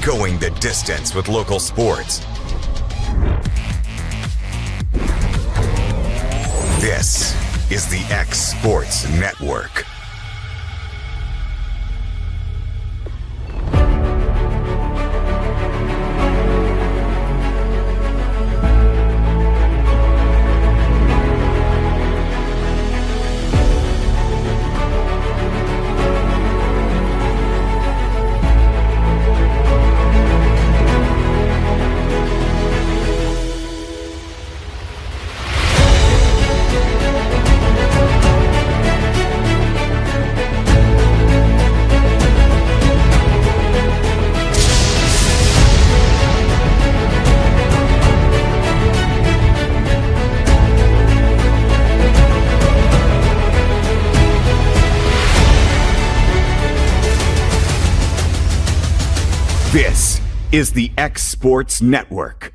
going the distance with local sports. This is the X Sports Network. This is the X Sports Network.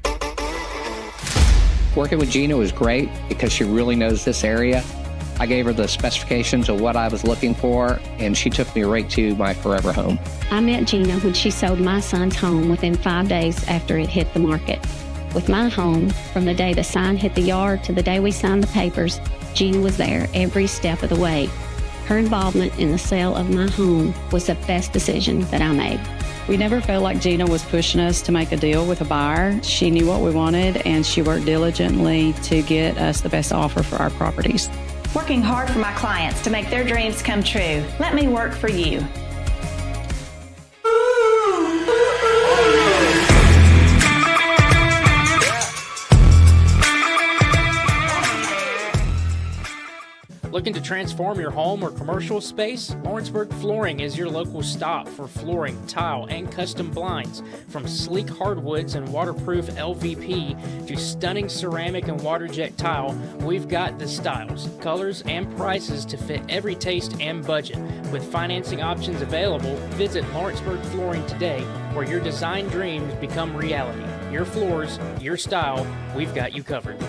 Working with Gina was great because she really knows this area. I gave her the specifications of what I was looking for, and she took me right to my forever home. I met Gina when she sold my son's home within 5 days after it hit the market. With my home, from the day the sign hit the yard to the day we signed the papers, Gina was there every step of the way. Her involvement in the sale of my home was the best decision that I made. We never felt like Gina was pushing us to make a deal with a buyer. She knew what we wanted, and she worked diligently to get us the best offer for our properties. Working hard for my clients to make their dreams come true. Let me work for you. Looking to transform your home or commercial space? Lawrenceburg Flooring is your local stop for flooring, tile, and custom blinds. From sleek hardwoods and waterproof LVP to stunning ceramic and water jet tile, we've got the styles, colors, and prices to fit every taste and budget. With financing options available, visit Lawrenceburg Flooring today, where your design dreams become reality. Your floors, your style, we've got you covered.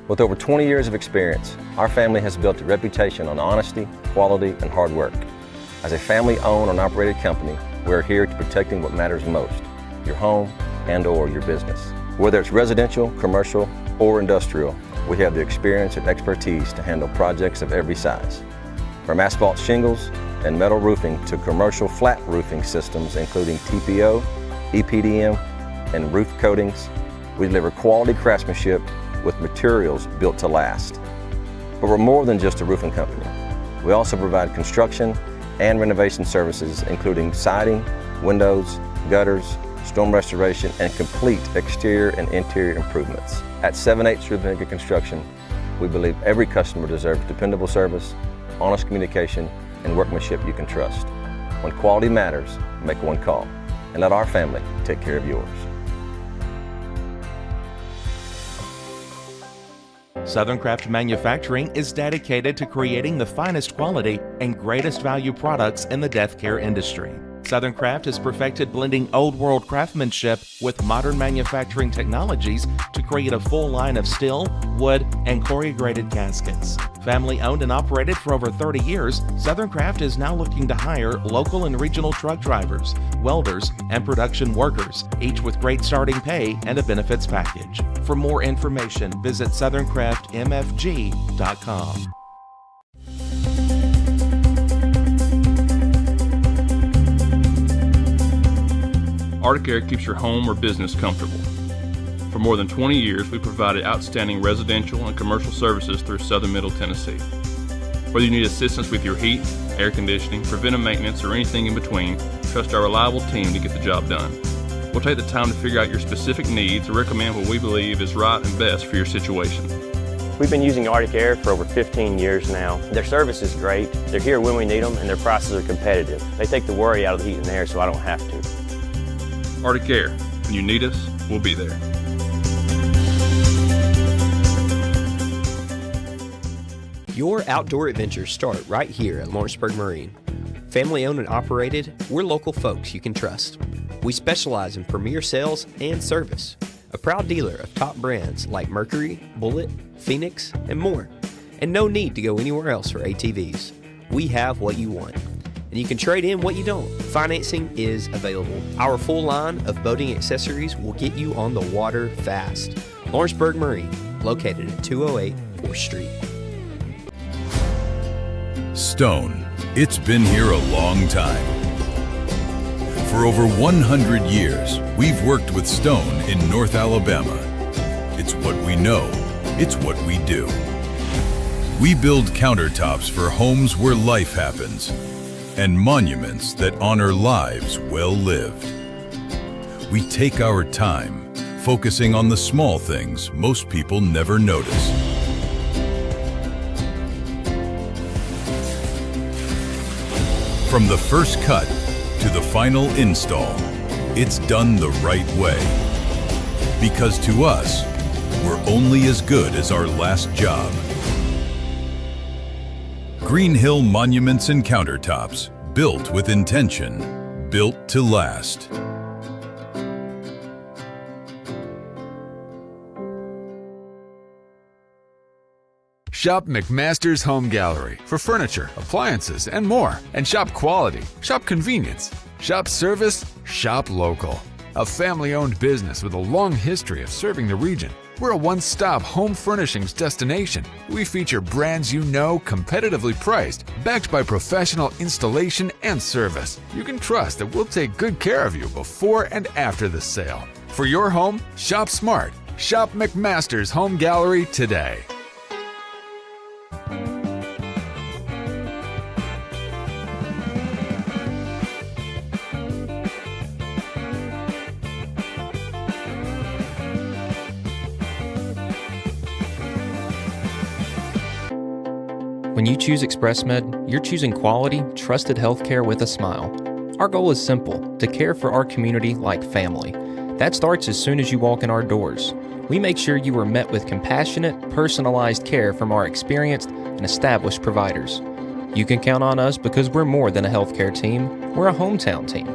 With over 20 years of experience, our family has built a reputation on honesty, quality, and hard work. As a family-owned and operated company, we are here to protecting what matters most, your home and/or your business. Whether it's residential, commercial, or industrial, we have the experience and expertise to handle projects of every size. From asphalt shingles and metal roofing to commercial flat roofing systems, including TPO, EPDM, and roof coatings, we deliver quality craftsmanship with materials built to last. But we're more than just a roofing company. We also provide construction and renovation services, including siding, windows, gutters, storm restoration, and complete exterior and interior improvements. At 7/8 Rubinigge Construction, we believe every customer deserves dependable service, honest communication, and workmanship you can trust. When quality matters, make one call, and let our family take care of yours. Southern Craft Manufacturing is dedicated to creating the finest quality and greatest value products in the death care industry. Southern Craft has perfected blending old world craftsmanship with modern manufacturing technologies to create a full line of steel, wood, and corrugated caskets. Family owned and operated for over 30 years, Southern Craft is now looking to hire local and regional truck drivers, welders, and production workers, each with great starting pay and a benefits package. For more information, visit southerncraftmfg.com. Arctic Air keeps your home or business comfortable. For more than 20 years, we provided outstanding residential and commercial services through Southern Middle Tennessee. Whether you need assistance with your heat, air conditioning, preventive maintenance, or anything in between, trust our reliable team to get the job done. We'll take the time to figure out your specific needs and recommend what we believe is right and best for your situation. We've been using Arctic Air for over 15 years now. Their service is great, they're here when we need them, and their prices are competitive. They take the worry out of the heat and air so I don't have to. Arctic Air, when you need us, we'll be there. Your outdoor adventures start right here at Lawrenceburg Marine. Family owned and operated, we're local folks you can trust. We specialize in premier sales and service. A proud dealer of top brands like Mercury, Bullet, Phoenix, and more. And no need to go anywhere else for ATVs. We have what you want. and you can trade in what you don't. Financing is available. Our full line of boating accessories will get you on the water fast. Lawrenceburg Marine, located at 208 4th Street. Stone. It's been here a long time. For over 100 years, we've worked with stone in North Alabama. It's what we know. It's what we do. We build countertops for homes where life happens and monuments that honor lives well lived. We take our time, focusing on the small things most people never notice. From the first cut to the final install, it's done the right way. Because to us, we're only as good as our last job. Green Hill Monuments and Countertops, built with intention, built to last. Shop McMaster's Home Gallery for furniture, appliances, and more. And shop quality, shop convenience, shop service, shop local. A family-owned business with a long history of serving the region. We're a one-stop home furnishings destination. We feature brands you know, competitively priced, backed by professional installation and service. You can trust that we'll take good care of you before and after the sale. For your home, shop smart. Shop McMaster's Home Gallery today. When you choose ExpressMed, you're choosing quality, trusted healthcare with a smile. Our goal is simple, to care for our community like family. That starts as soon as you walk in our doors. We make sure you are met with compassionate, personalized care from our experienced and established providers. You can count on us because we're more than a healthcare team, we're a hometown team.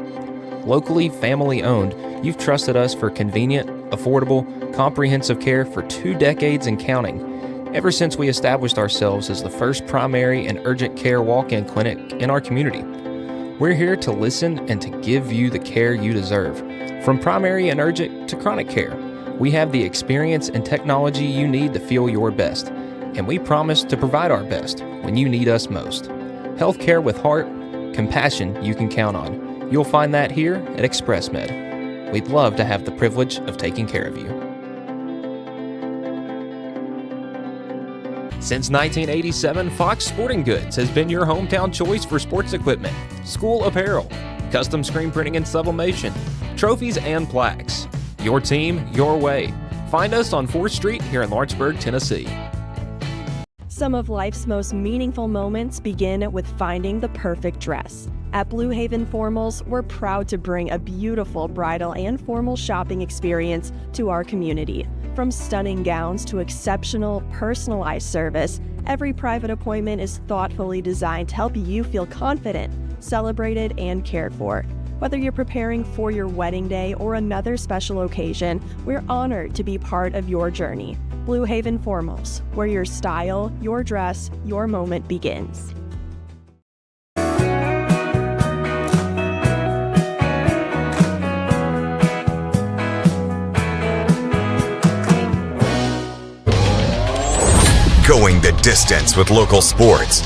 Locally, family-owned, you've trusted us for convenient, affordable, comprehensive care for 2 decades and counting. Ever since we established ourselves as the first primary and urgent care walk-in clinic in our community. We're here to listen and to give you the care you deserve. From primary and urgent to chronic care, we have the experience and technology you need to feel your best. And we promise to provide our best when you need us most. Healthcare with heart, compassion you can count on. You'll find that here at ExpressMed. We'd love to have the privilege of taking care of you. Since 1987, Fox Sporting Goods has been your hometown choice for sports equipment, school apparel, custom screen printing and sublimation, trophies and plaques. Your team, your way. Find us on 4th Street here in Lawrenceburg, Tennessee. Some of life's most meaningful moments begin with finding the perfect dress. At Blue Haven Formals, we're proud to bring a beautiful bridal and formal shopping experience to our community. From stunning gowns to exceptional, personalized service, every private appointment is thoughtfully designed to help you feel confident, celebrated, and cared for. Whether you're preparing for your wedding day or another special occasion, we're honored to be part of your journey. Blue Haven Formals, where your style, your dress, your moment begins. Going the distance with local sports.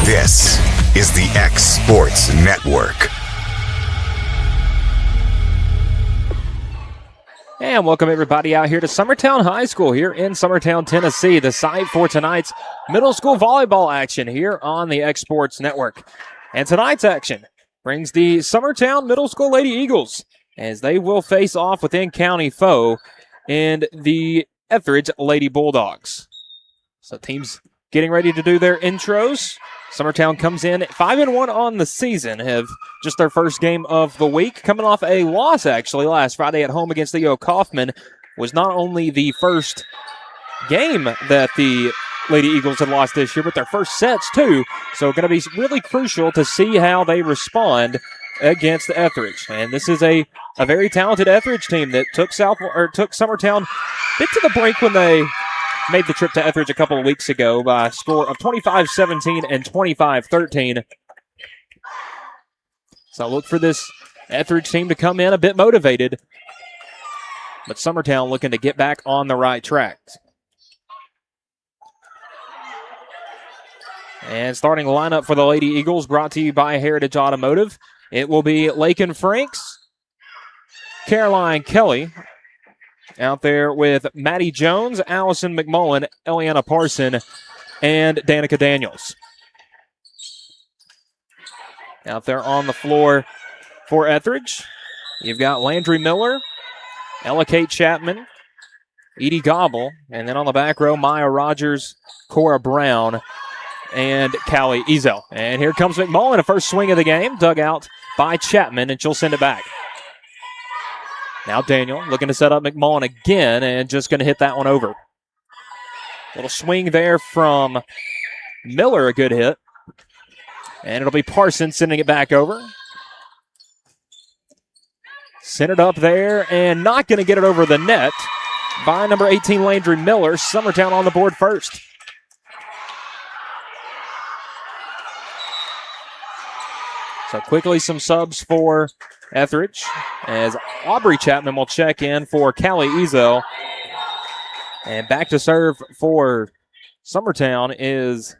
This is the X Sports Network. And welcome everybody out here to Summertown High School here in Summertown, Tennessee, the site for tonight's middle school volleyball action here on the X Sports Network. And tonight's action brings the Summertown Middle School Lady Eagles as they will face off with in-county foe in the Ethridge Lady Bulldogs. So teams getting ready to do their intros. Summertown comes in 5-1 on the season, have just their first game of the week, coming off a loss actually last Friday at home against Leo Kaufman. Was not only the first game that the Lady Eagles had lost this year, but their first sets too. So going to be really crucial to see how they respond against Ethridge. And this is a very talented Ethridge team that took Summertown a bit to the brink when they made the trip to Ethridge a couple of weeks ago by a score of 25-17 and 25-13. So look for this Ethridge team to come in a bit motivated. But Summertown looking to get back on the right track. And starting lineup for the Lady Eagles brought to you by Heritage Automotive. It will be Lakin Franks, Caroline Kelly, out there with Maddie Jones, Allison McMullen, Eliana Parson, and Danica Daniels. Out there on the floor for Ethridge, you've got Landry Miller, Ella Kate Chapman, Edie Gobble, and then on the back row, Maya Rogers, Cora Brown, and Callie Ezel. And here comes McMullen, a first swing of the game, dug out by Chapman, and she'll send it back. Now Daniel looking to set up McMullen again, and just going to hit that one over. Little swing there from Miller, a good hit. And it'll be Parsons sending it back over. Sent it up there, and not going to get it over the net by number 18, Landry Miller. Summertown on the board first. So quickly some subs for Ethridge as Aubrey Chapman will check in for Callie Ezel. And back to serve for Summertown is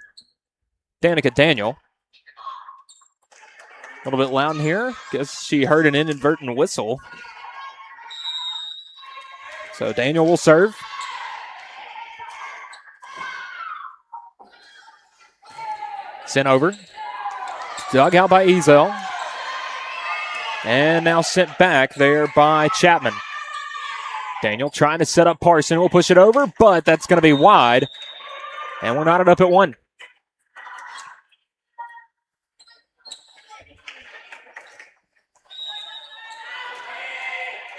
Danica Daniel. A little bit loud in here. Guess she heard an inadvertent whistle. So Daniel will serve. Sent over. Dug out by Ezel. And now sent back there by Chapman. Daniel trying to set up Parson. Will push it over, but that's going to be wide. And we're knotted up at 1.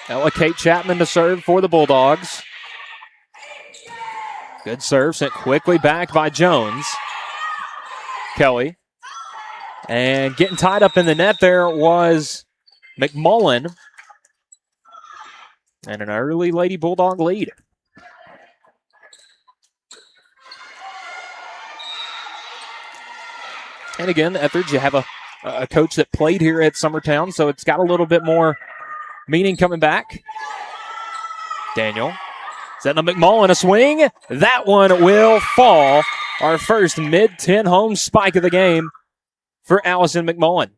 Ella Kate Chapman to serve for the Bulldogs. Good serve, sent quickly back by Jones. Kelly. And getting tied up in the net there was McMullen. And an early Lady Bulldog lead. And again, Ethridge, you have a coach that played here at Summertown, so it's got a little bit more meaning coming back. Daniel setting up McMullen, a swing. That one will fall. Our first mid-10 home spike of the game for Allison McMullen.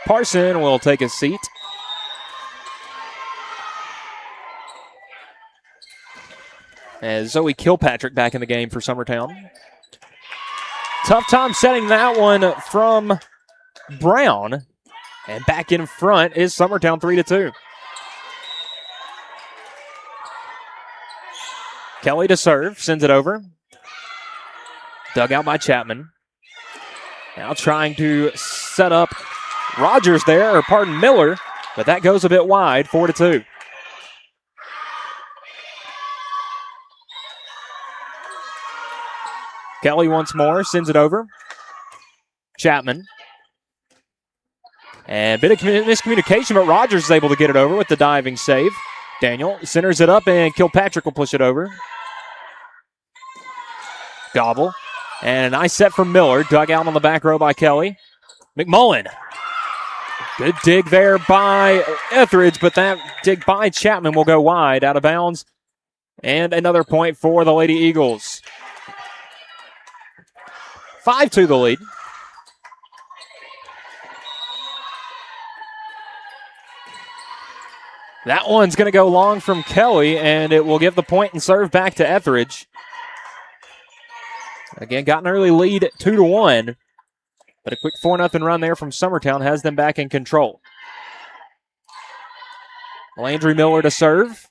Parson will take a seat. As Zoe Kilpatrick back in the game for Summertown. Tough time setting that one from Brown. And back in front is Summertown 3-2. Kelly to serve, sends it over. Dug out by Chapman. Now trying to set up Rogers there, or pardon, Miller, but that goes a bit wide, 4-2. Kelly once more, sends it over. Chapman. And a bit of miscommunication, but Rogers is able to get it over with the diving save. Daniel centers it up, and Kilpatrick will push it over. Gobble. And a nice set from Miller. Dug out on the back row by Kelly. McMullen. Good dig there by Ethridge, but that dig by Chapman will go wide, out of bounds. And another point for the Lady Eagles. 5-2 the lead. That one's going to go long from Kelly, and it will give the point and serve back to Ethridge. Again, got an early lead, 2-1. But a quick 4-0 run there from Summertown has them back in control. Landry Miller to serve.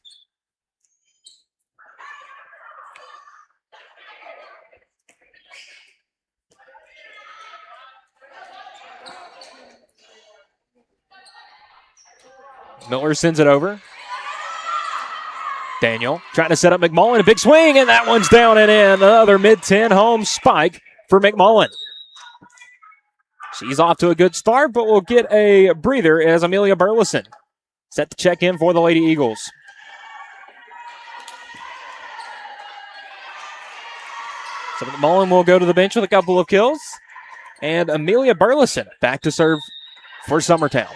Miller sends it over. Daniel trying to set up McMullen. A big swing, and that one's down and in. Another mid-10 home spike for McMullen. She's off to a good start, but we'll get a breather as Amelia Burleson set to check in for the Lady Eagles. So McMullen will go to the bench with a couple of kills. And Amelia Burleson back to serve for Summertown.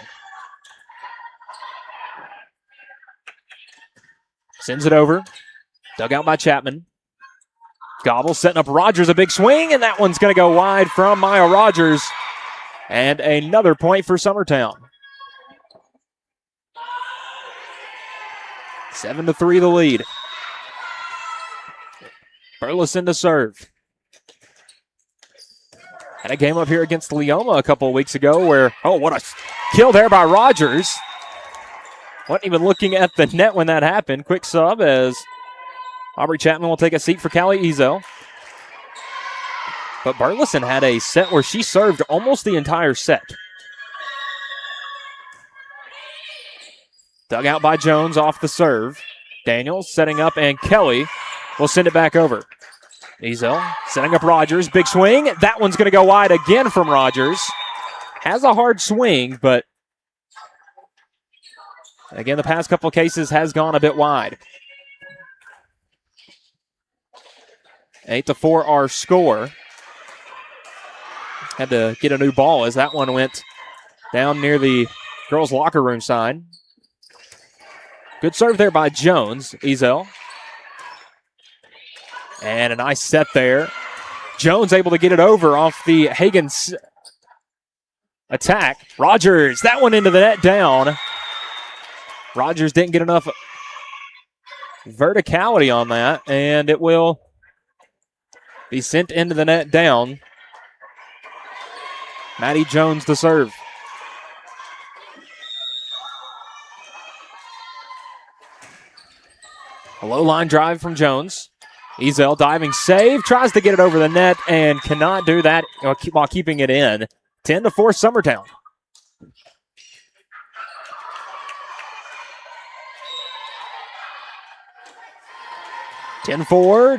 Sends it over. Dug out by Chapman. Gobble setting up Rogers, a big swing, and that one's going to go wide from Maya Rogers. And another point for Summertown. 7-3 the lead. Burleson to serve. Had a game up here against Leoma a couple of weeks ago where, oh, what a kill there by Rogers. Wasn't even looking at the net when that happened. Quick sub as Aubrey Chapman will take a seat for Callie Ezo. But Burleson had a set where she served almost the entire set. Dug out by Jones off the serve. Daniels setting up, and Kelly will send it back over. Ezo setting up Rogers. Big swing. That one's going to go wide again from Rogers. Has a hard swing, but again, the past couple of cases has gone a bit wide. 8-4 our score. Had to get a new ball as that one went down near the girls' locker room side. Good serve there by Jones. Ezel. And a nice set there. Jones able to get it over off the Hagen's attack. Rogers, that one into the net down. Rogers didn't get enough verticality on that, and it will be sent into the net down. Maddie Jones to serve. A low line drive from Jones. Ezel diving save, tries to get it over the net and cannot do that while keeping it in. 10-4 Summertown.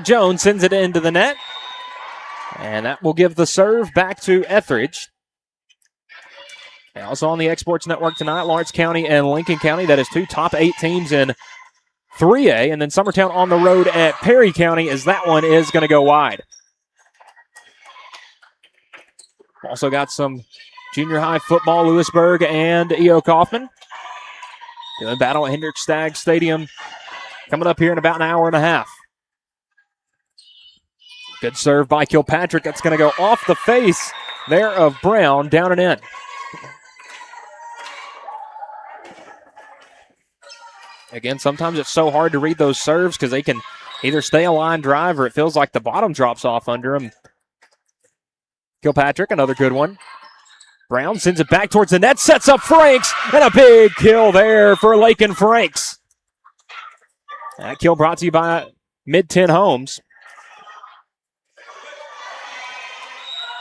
Jones sends it into the net. And that will give the serve back to Ethridge. And also on the Exports Network tonight, Lawrence County and Lincoln County. That is two top 8 teams in 3A. And then Summertown on the road at Perry County, as that one is going to go wide. Also got some junior high football, Lewisburg and E.O. Kaufman. Doing battle at Hendrick Stagg Stadium coming up here in about an hour and a half. Good serve by Kilpatrick. That's going to go off the face there of Brown, down and in. Again, sometimes it's so hard to read those serves because they can either stay a line drive or it feels like the bottom drops off under them. Kilpatrick, another good one. Brown sends it back towards the net, sets up Franks, and a big kill there for Lakin Franks. That kill brought to you by Mid-10 Homes.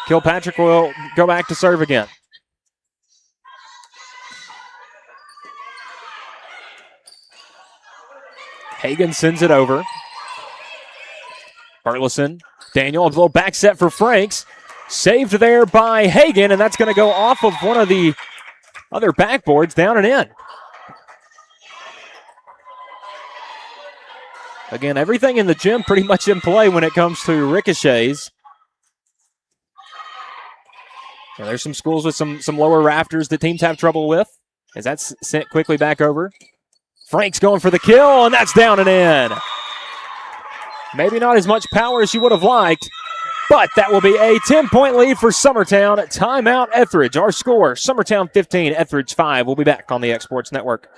Kilpatrick will go back to serve again. Hagan sends it over. Burleson. Daniel, a little back set for Franks. Saved there by Hagan, and that's going to go off of one of the other backboards, down and in. Again, everything in the gym pretty much in play when it comes to ricochets. Now, there's some schools with some lower rafters that teams have trouble with, as that's sent quickly back over. Frank's going for the kill, and that's down and in. Maybe not as much power as you would have liked, but that will be a 10-point lead for Summertown. Timeout Ethridge. Our score, Summertown 15, Ethridge 5. We'll be back on the Exports Network.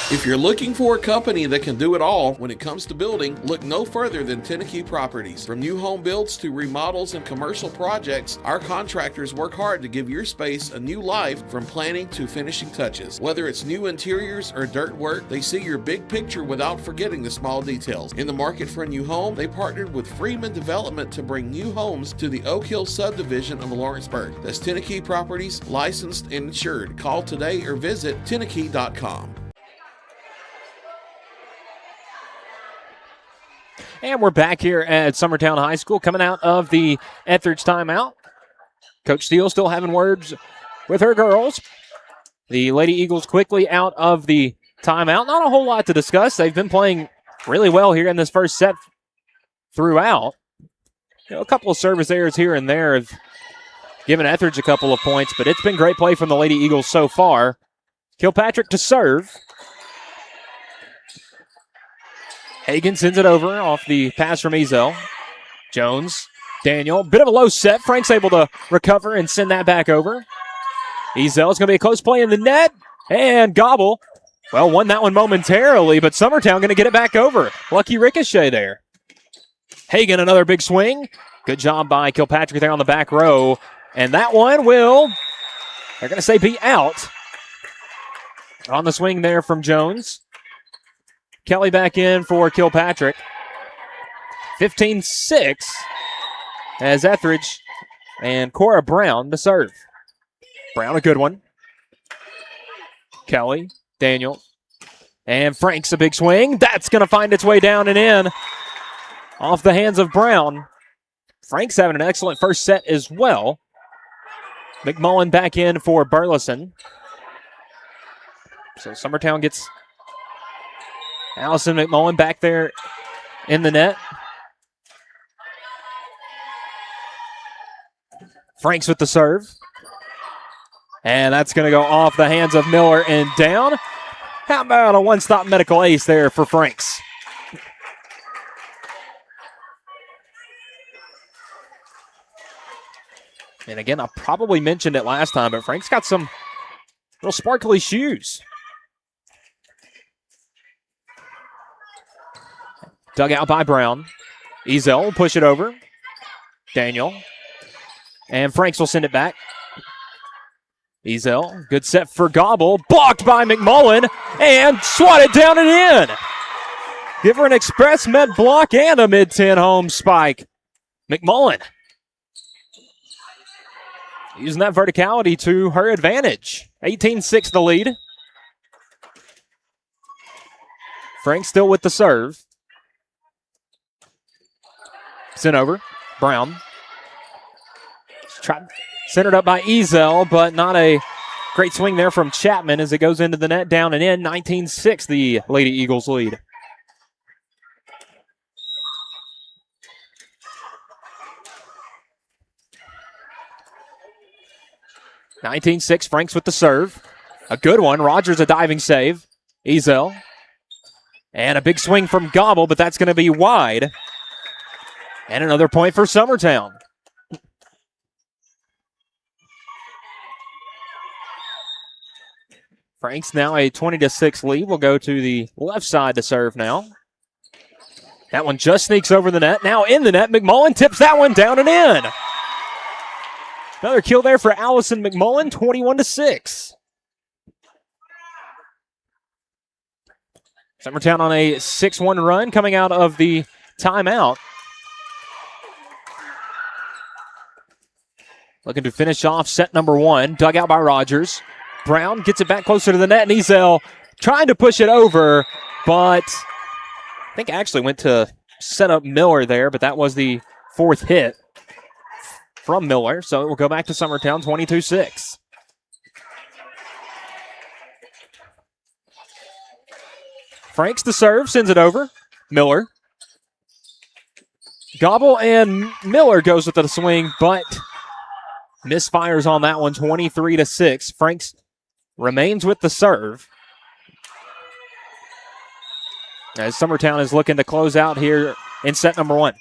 If you're looking for a company that can do it all when it comes to building, look no further than Tenakee Properties. From new home builds to remodels and commercial projects, our contractors work hard to give your space a new life from planning to finishing touches. Whether it's new interiors or dirt work, they see your big picture without forgetting the small details. In the market for a new home, they partnered with Freeman Development to bring new homes to the Oak Hill subdivision of Lawrenceburg. That's Tenakee Properties, licensed and insured. Call today or visit Tenakee.com. And we're back here at Summertown High School coming out of the Ethridge timeout. Coach Steele still having words with her girls. The Lady Eagles quickly out of the timeout. Not a whole lot to discuss. They've been playing really well here in this first set throughout. A couple of service errors here and there have giving Ethridge a couple of points, but it's been great play from the Lady Eagles so far. Kilpatrick to serve. Hagan sends it over off the pass from Ezel. Jones, Daniel, bit of a low set. Frank's able to recover and send that back over. Ezel, it's going to be a close play in the net. And Gobble, well, won that one momentarily, but Summertown going to get it back over. Lucky ricochet there. Hagan, another big swing. Good job by Kilpatrick there on the back row. And that one will, they're going to say, be out. On the swing there from Jones. Kelly back in for Kilpatrick. 15-6 as Ethridge and Cora Brown to serve. Brown, a good one. Kelly, Daniel, and Frank's a big swing. That's going to find its way down and in off the hands of Brown. Frank's having an excellent first set as well. McMullen back in for Burleson. So Summertown gets Allison McMullen back there in the net. Franks with the serve. And that's going to go off the hands of Miller and down. How about a one-stop medical ace there for Franks? And again, I probably mentioned it last time, but Frank's got some little sparkly shoes. Dug out by Brown. Ezel will push it over. Daniel. And Franks will send it back. Ezel, good set for Gobble. Blocked by McMullen. And swatted down and in. Give her an express med block and a mid-10 home spike. McMullen using that verticality to her advantage. 18-6 the lead. Frank still with the serve. Sent over. Brown. Centered up by Ezel, but not a great swing there from Chapman as it goes into the net, down and in. 19-6 the Lady Eagles lead. Franks with the serve. A good one. Rogers a diving save. Ezel. And a big swing from Gobble, but that's going to be wide. And another point for Summertown. Franks now a 20-6 lead. We'll go to the left side to serve now. That one just sneaks over the net. Now in the net, McMullen tips that one down and in. Another kill there for Allison McMullen, 21-6. Summertown on a 6-1 run coming out of the timeout. Looking to finish off set number one. Dug out by Rogers. Brown gets it back closer to the net. And Ezel trying to push it over, but I think actually went to set up Miller there, but that was the fourth hit from Miller. So it will go back to Summertown, 22-6. Franks the serve, sends it over. Miller. Gobble and Miller goes with the swing, but misfires on that one, 23-6. Franks remains with the serve. As Summertown is looking to close out here in set number one.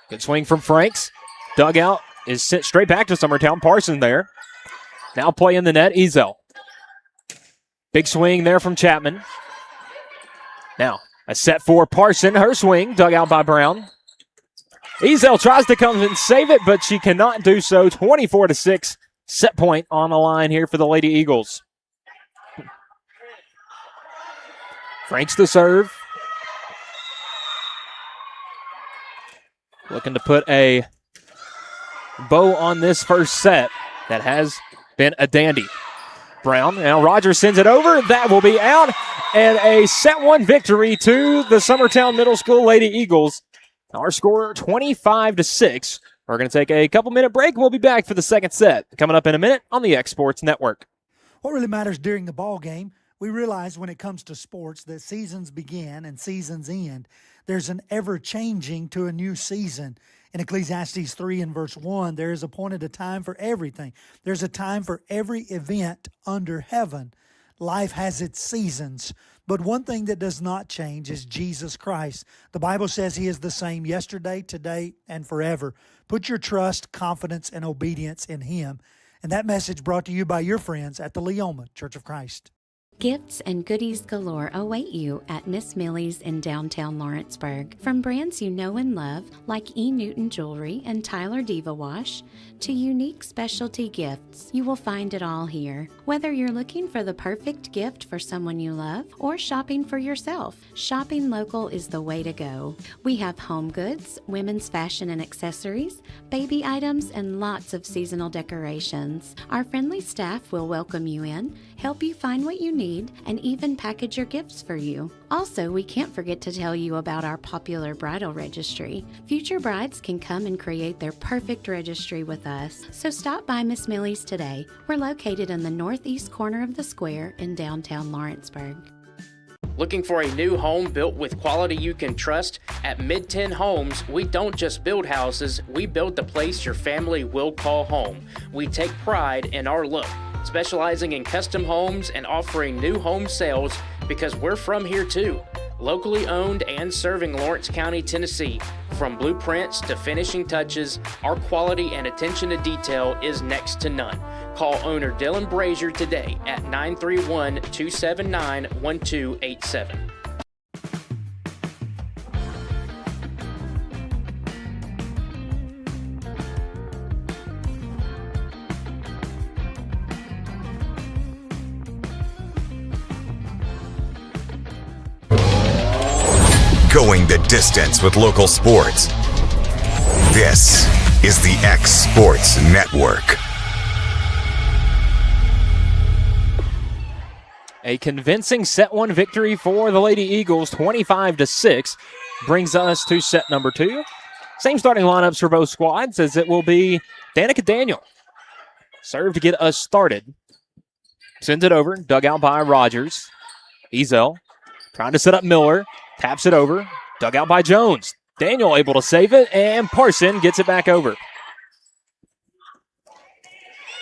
Good swing from Franks. Dugout is sent straight back to Summertown. Parson there. Now play in the net, Ezel. Big swing there from Chapman. Now a set for Parson. Her swing, dug out by Brown. Ezel tries to come and save it, but she cannot do so. 24-6. Set point on the line here for the Lady Eagles. Franks to serve. Looking to put a bow on this first set that has been a dandy. Brown, now Rogers sends it over. That will be out. And a set one victory to the Summertown Middle School Lady Eagles. Our score 25-6. We're going to take a couple-minute break. We'll be back for the second set coming up in a minute on the X Sports Network. What really matters during the ball game, we realize when it comes to sports that seasons begin and seasons end. There's an ever-changing to a new season. In Ecclesiastes 3 and verse 1, there is appointed a time for everything. There's a time for every event under heaven. Life has its seasons. But one thing that does not change is Jesus Christ. The Bible says He is the same yesterday, today, and forever. Put your trust, confidence, and obedience in Him. And that message brought to you by your friends at the Leoma Church of Christ. Gifts and goodies galore await you at Miss Millie's in downtown Lawrenceburg. From brands you know and love, like E. Newton Jewelry and Tyler Diva Wash, to unique specialty gifts, you will find it all here. Whether you're looking for the perfect gift for someone you love or shopping for yourself, shopping local is the way to go. We have home goods, women's fashion and accessories, baby items, and lots of seasonal decorations. Our friendly staff will welcome you in, help you find what you need, and even package your gifts for you. Also, we can't forget to tell you about our popular bridal registry. Future brides can come and create their perfect registry with us. So stop by Miss Millie's today. We're located in the northeast corner of the square in downtown Lawrenceburg. Looking for a new home built with quality you can trust? At Mid-10 Homes, we don't just build houses, we build the place your family will call home. We take pride in our look, specializing in custom homes and offering new home sales because we're from here too. Locally owned and serving Lawrence County, Tennessee. From blueprints to finishing touches, our quality and attention to detail is next to none. Call owner Dylan Brazier today at 931-279-1287. Going the distance with local sports. This is the X Sports Network. A convincing set one victory for the Lady Eagles, 25-6, brings us to set number 2. Same starting lineups for both squads, as it will be Danica Daniel. Serve to get us started. Sends it over, dug out by Rogers. Ezel trying to set up Miller. Taps it over, dug out by Jones. Daniel able to save it, and Parson gets it back over.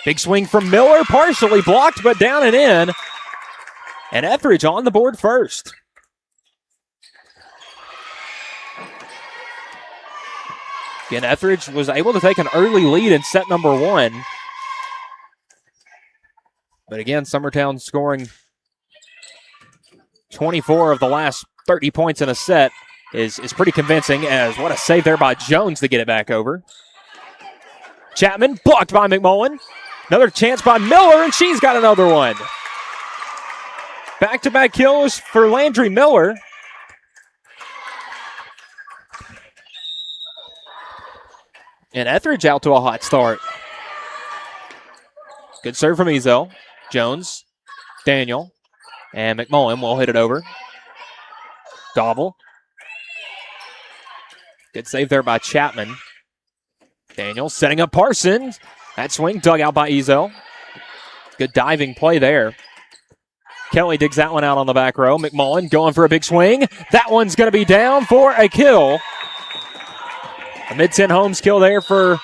Big swing from Miller, partially blocked, but down and in. And Ethridge on the board first. Again, Ethridge was able to take an early lead in set number 1. But again, Summertown scoring 24 of the last 30 points in a set is pretty convincing, as what a save there by Jones to get it back over. Chapman blocked by McMullen. Another chance by Miller, and she's got another one. Back-to-back kills for Landry Miller. And Ethridge out to a hot start. Good serve from Ezel. Jones, Daniel, and McMullen will hit it over. Gobble. Good save there by Chapman. Daniel setting up Parsons. That swing dug out by Ezel. Good diving play there. Kelly digs that one out on the back row. McMullen going for a big swing. That one's going to be down for a kill. A Mid-10 Homes kill there for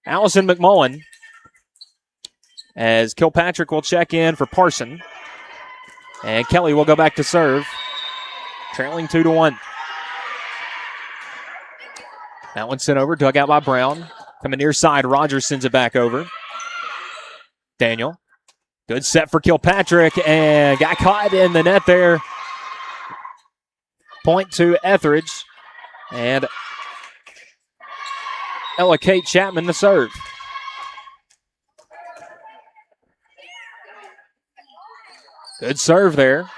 Allison McMullen, as Kilpatrick will check in for Parson. And Kelly will go back to serve, trailing 2-1. That one sent over, dug out by Brown. Coming near side, Rogers sends it back over. Daniel. Good set for Kilpatrick, and got caught in the net there. Point to Ethridge. And Ella Kate Chapman to serve. Good serve there.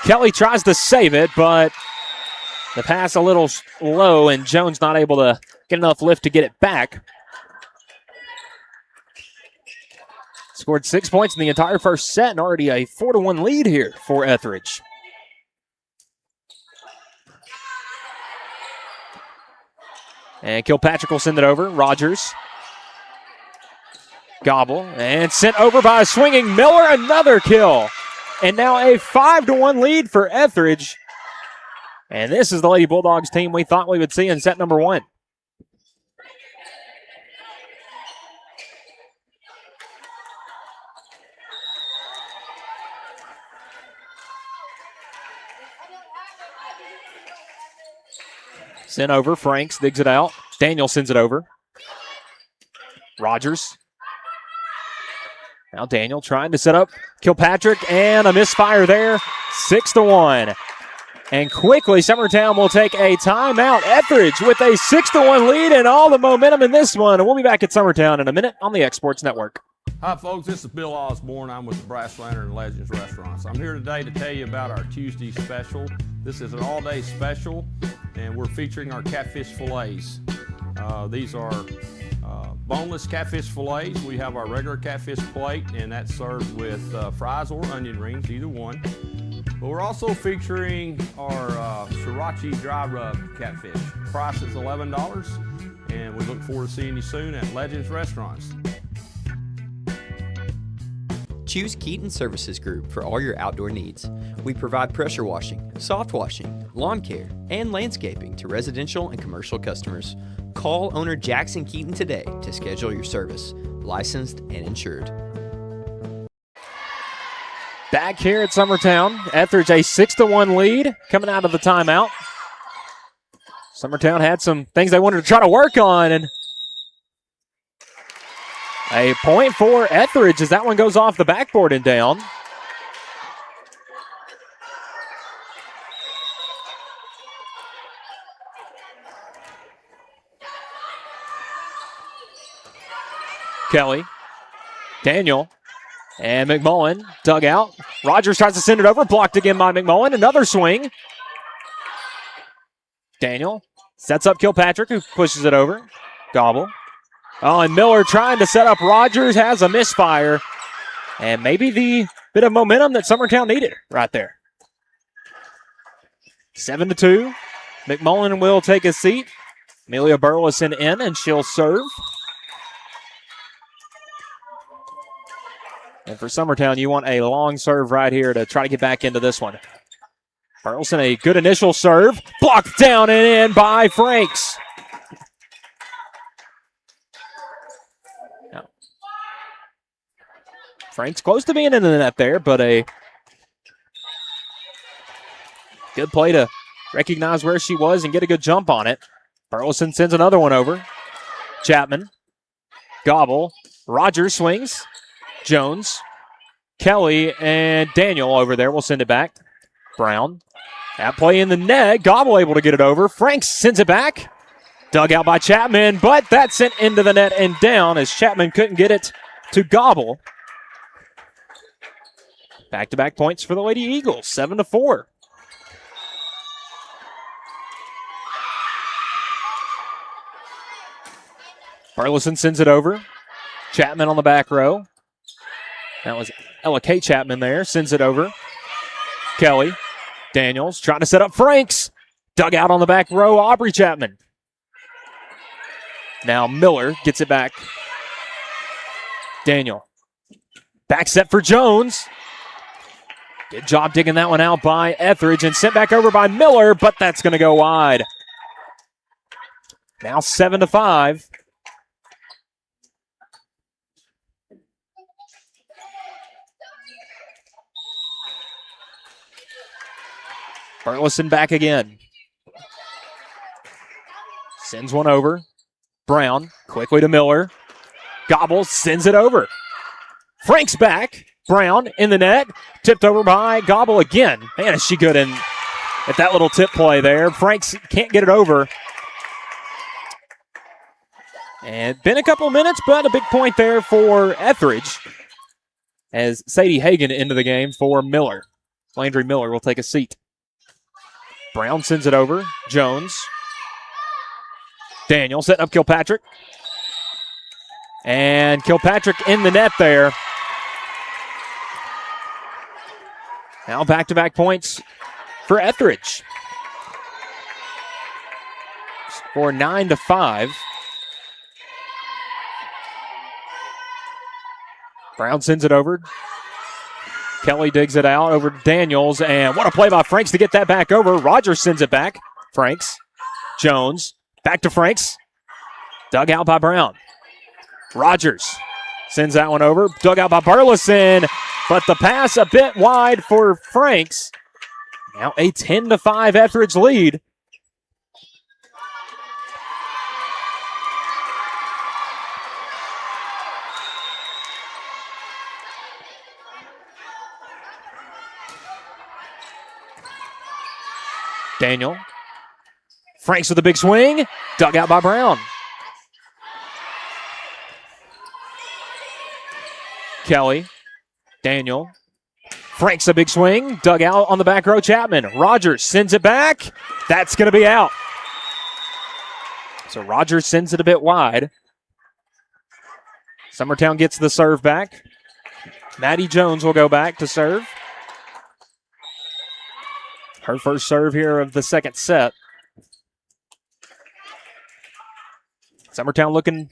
Kelly tries to save it, but the pass a little low, and Jones not able to get enough lift to get it back. Scored 6 points in the entire first set, and already a 4-1 lead here for Ethridge. And Kilpatrick will send it over. Rogers. Gobble, and sent over by a swinging Miller. Another kill. And now a 5-1 lead for Ethridge. And this is the Lady Bulldogs team we thought we would see in set number 1. Sent over. Franks digs it out. Daniel sends it over. Rogers. Now Daniel trying to set up Kilpatrick, and a misfire there. 6-1. And quickly, Summertown will take a timeout. Ethridge with a 6-1 lead and all the momentum in this one. And we'll be back at Summertown in a minute on the X-Sports Network. Hi, folks. This is Bill Osborne. I'm with the Brass Lantern and Legends Restaurants. I'm here today to tell you about our Tuesday special. This is an all-day special, and we're featuring our catfish fillets. These are boneless catfish fillets. We have our regular catfish plate, and that's served with fries or onion rings, either one. But we're also featuring our sriracha dry rub catfish. Price is $11, and we look forward to seeing you soon at Legends Restaurants. Choose Keaton Services Group for all your outdoor needs. We provide pressure washing, soft washing, lawn care, and landscaping to residential and commercial customers. Call owner Jackson Keaton today to schedule your service. Licensed and insured. Back here at Summertown, Ethridge a 6-1 lead coming out of the timeout. Summertown had some things they wanted to try to work on, and a point for Ethridge as that one goes off the backboard and down. Kelly, Daniel, and McMullen dug out. Rogers tries to send it over, blocked again by McMullen. Another swing. Daniel sets up Kilpatrick, who pushes it over. Gobble. Oh, and Miller trying to set up Rogers, has a misfire. And maybe the bit of momentum that Summertown needed right there. 7-2. McMullen will take a seat. Amelia Burleson in, and she'll serve. And for Summertown, you want a long serve right here to try to get back into this one. Burleson, a good initial serve. Blocked down and in by Franks. Now, Franks close to being in the net there, but a good play to recognize where she was and get a good jump on it. Burleson sends another one over. Chapman. Gobble. Rogers swings. Jones, Kelly, and Daniel over there will send it back. Brown, that play in the net. Gobble able to get it over. Franks sends it back. Dug out by Chapman, but that's sent into the net and down as Chapman couldn't get it to Gobble. Back-to-back points for the Lady Eagles, 7-4. Burleson sends it over. Chapman on the back row. That was Ella K. Chapman there. Sends it over. Kelly. Daniels trying to set up Franks. Dug out on the back row. Aubrey Chapman. Now Miller gets it back. Daniel. Back set for Jones. Good job digging that one out by Ethridge and sent back over by Miller, but that's going to go wide. Now 7-5. Burleson back again. Sends one over. Brown quickly to Miller. Gobble sends it over. Franks back. Brown in the net. Tipped over by Gobble again. Man, is she good in at that little tip play there. Franks can't get it over. And been a couple minutes, but a big point there for Ethridge as Sadie Hagan into the game for Miller. Landry Miller will take a seat. Brown sends it over. Jones. Daniel setting up Kilpatrick. And Kilpatrick in the net there. Now back-to-back points for Ethridge. Score 9-5. Brown sends it over. Kelly digs it out over to Daniels, and what a play by Franks to get that back over. Rogers sends it back. Franks. Jones. Back to Franks. Dug out by Brown. Rogers sends that one over. Dug out by Burleson, but the pass a bit wide for Franks. Now a 10-5 Ethridge lead. Daniel. Franks with a big swing. Dug out by Brown. Kelly. Daniel. Franks a big swing. Dug out on the back row. Chapman. Rogers sends it back. That's going to be out. So Rogers sends it a bit wide. Summertown gets the serve back. Maddie Jones will go back to serve. Her first serve here of the second set. Summertown looking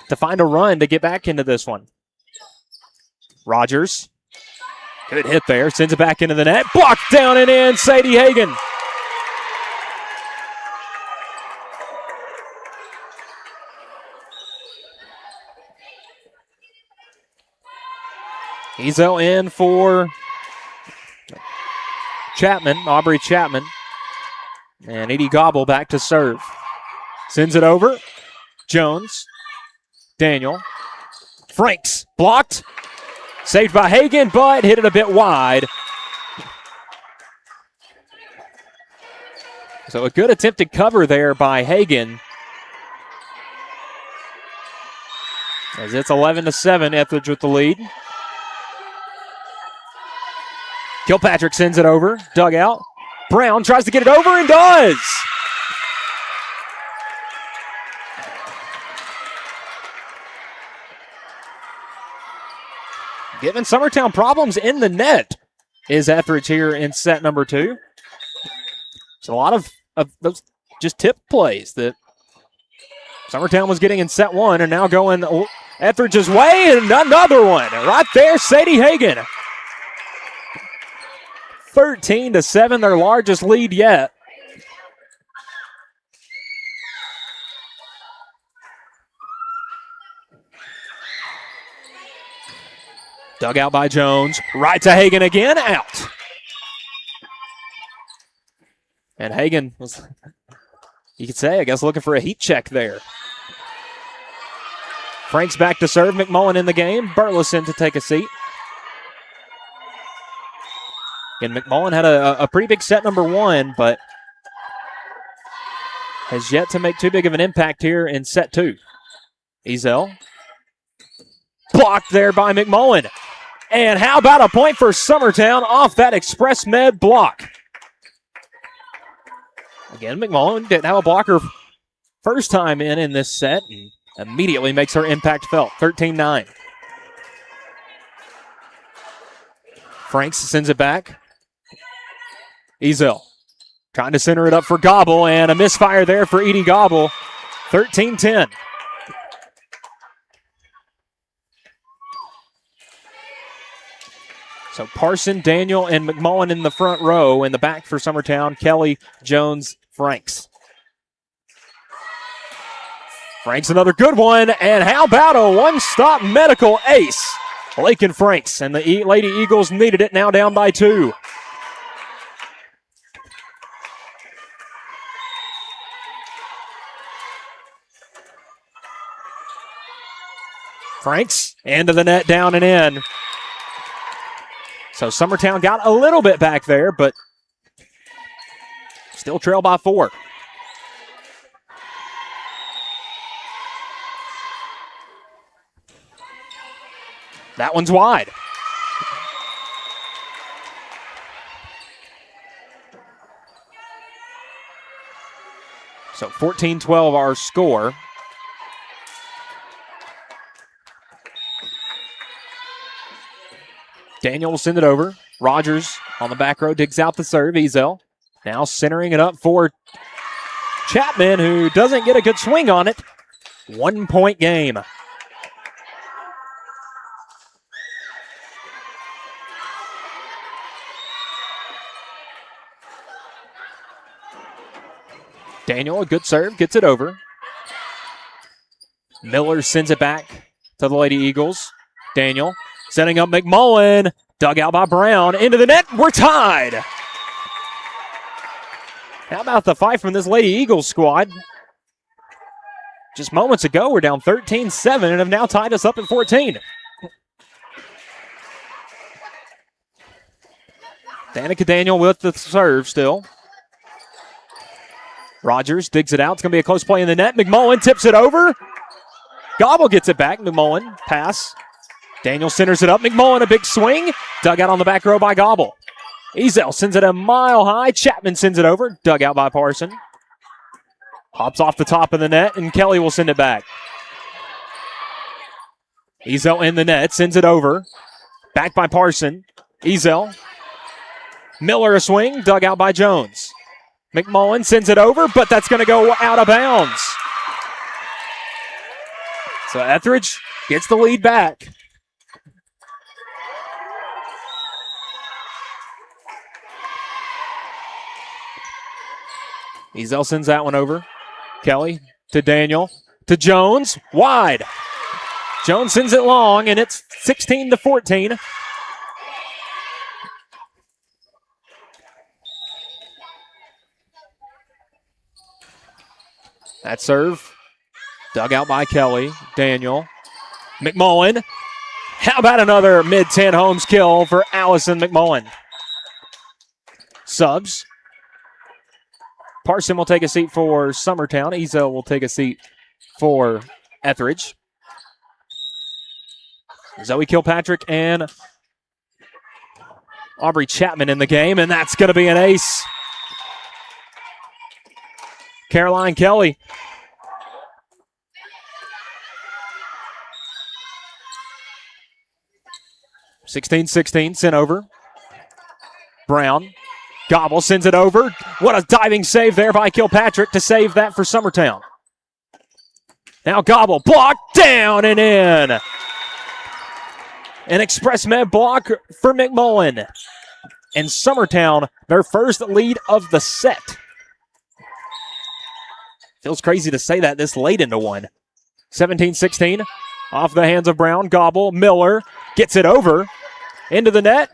to find a run to get back into this one. Rogers. Good hit there. Sends it back into the net. Blocked down and in. Sadie Hagan. Ezel in for Chapman, Aubrey Chapman. And Edie Gobble back to serve. Sends it over. Jones. Daniel. Franks blocked. Saved by Hagan, but hit it a bit wide. So a good attempted cover there by Hagan. As it's 11-7, Ethridge with the lead. Kilpatrick sends it over. Dug out. Brown tries to get it over and does. Giving Summertown problems in the net is Ethridge here in set number 2. It's a lot of those just tip plays that Summertown was getting in set 1 and now going Ethridge's way, and another one right there, Sadie Hagan. 13-7, their largest lead yet. Dug out by Jones. Right to Hagan again. Out. And Hagan was, you could say, I guess, looking for a heat check there. Franks back to serve. McMullen in the game. Burleson to take a seat. And McMullen had a pretty big set number 1, but has yet to make too big of an impact here in set 2. Ezel. Blocked there by McMullen. And how about a point for Summertown off that Express Med block? Again, McMullen didn't have a blocker first time in this set and immediately makes her impact felt. 13-9. Franks sends it back. Ezel trying to center it up for Gobble, and a misfire there for Edie Gobble. 13-10. So Parson, Daniel, and McMullen in the front row. In the back for Summertown, Kelly, Jones, Franks. Franks another good one, and how about a one-stop medical ace? Lakin Franks, and the Lady Eagles needed it, now down by 2. Franks into the net, down and in. So Summertown got a little bit back there, but still trail by 4. That one's wide. So 14-12 our score. Daniel will send it over. Rogers on the back row digs out the serve. Ezel now centering it up for Chapman, who doesn't get a good swing on it. 1-point game. Daniel, a good serve, gets it over. Miller sends it back to the Lady Eagles. Daniel setting up McMullen. Dug out by Brown. Into the net. We're tied. How about the fight from this Lady Eagles squad? Just moments ago, we're down 13-7 and have now tied us up at 14. Danica Daniel with the serve still. Rogers digs it out. It's going to be a close play in the net. McMullen tips it over. Gobble gets it back. McMullen, pass. Daniel centers it up. McMullen, a big swing. Dug out on the back row by Gobble. Ezel sends it a mile high. Chapman sends it over. Dug out by Parson. Hops off the top of the net, and Kelly will send it back. Ezel in the net, sends it over. Back by Parson. Ezel. Miller a swing, dug out by Jones. McMullen sends it over, but that's going to go out of bounds. So Ethridge gets the lead back. Ezel sends that one over. Kelly to Daniel to Jones. Wide. Jones sends it long, and it's 16-14. That serve dug out by Kelly. Daniel. McMullen. How about another mid-10 Homes kill for Allison McMullen? Subs. Parson will take a seat for Summertown. Ezel will take a seat for Ethridge. Zoe Kilpatrick and Aubrey Chapman in the game, and that's going to be an ace. Caroline Kelly. (16-16) sent over. Brown. Gobble sends it over. What a diving save there by Kilpatrick to save that for Summertown. Now Gobble blocked down and in. An Express Med block for McMullen. And Summertown, their first lead of the set. Feels crazy to say that this late into one. 17-16, off the hands of Brown. Gobble, Miller gets it over into the net.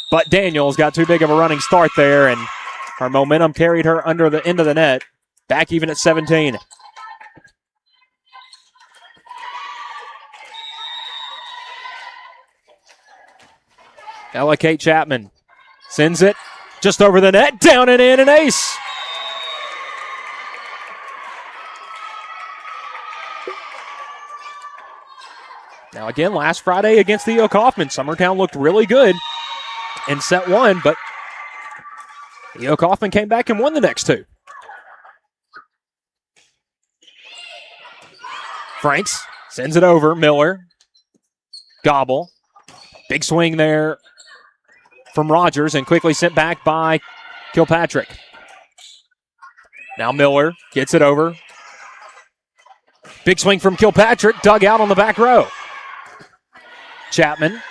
But Daniels got too big of a running start there, and her momentum carried her under the end of the net. Back even at 17. Ella Kate Chapman sends it just over the net, down and in, an ace. Now again, last Friday against the Eo Kaufman, Summertown looked really good in set one, but Eo Kaufman came back and won the next two. Franks sends it over. Miller. Gobble. Big swing there from Rogers and quickly sent back by Kilpatrick. Now Miller gets it over. Big swing from Kilpatrick, dug out on the back row. Chapman.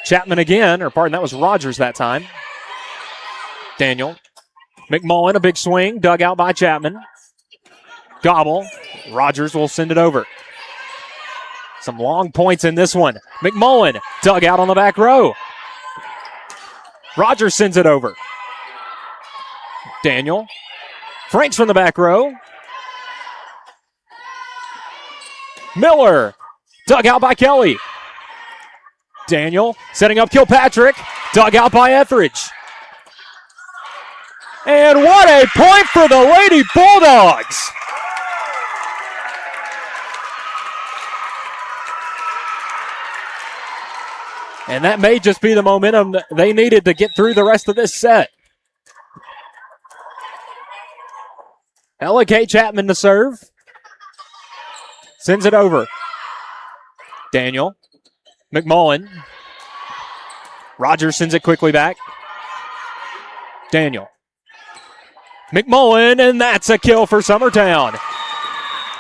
Chapman again, or pardon, that was Rogers that time. Daniel. McMullen, a big swing, dug out by Chapman. Gobble. Rogers will send it over. Some long points in this one. McMullen, dug out on the back row. Rogers sends it over. Daniel. Franks from the back row. Miller, dug out by Kelly. Daniel setting up Kilpatrick, dug out by Ethridge. And what a point for the Lady Bulldogs! And that may just be the momentum they needed to get through the rest of this set. Ella Kate Chapman to serve. Sends it over. Daniel. McMullen. Rogers sends it quickly back. Daniel. McMullen, and that's a kill for Summertown.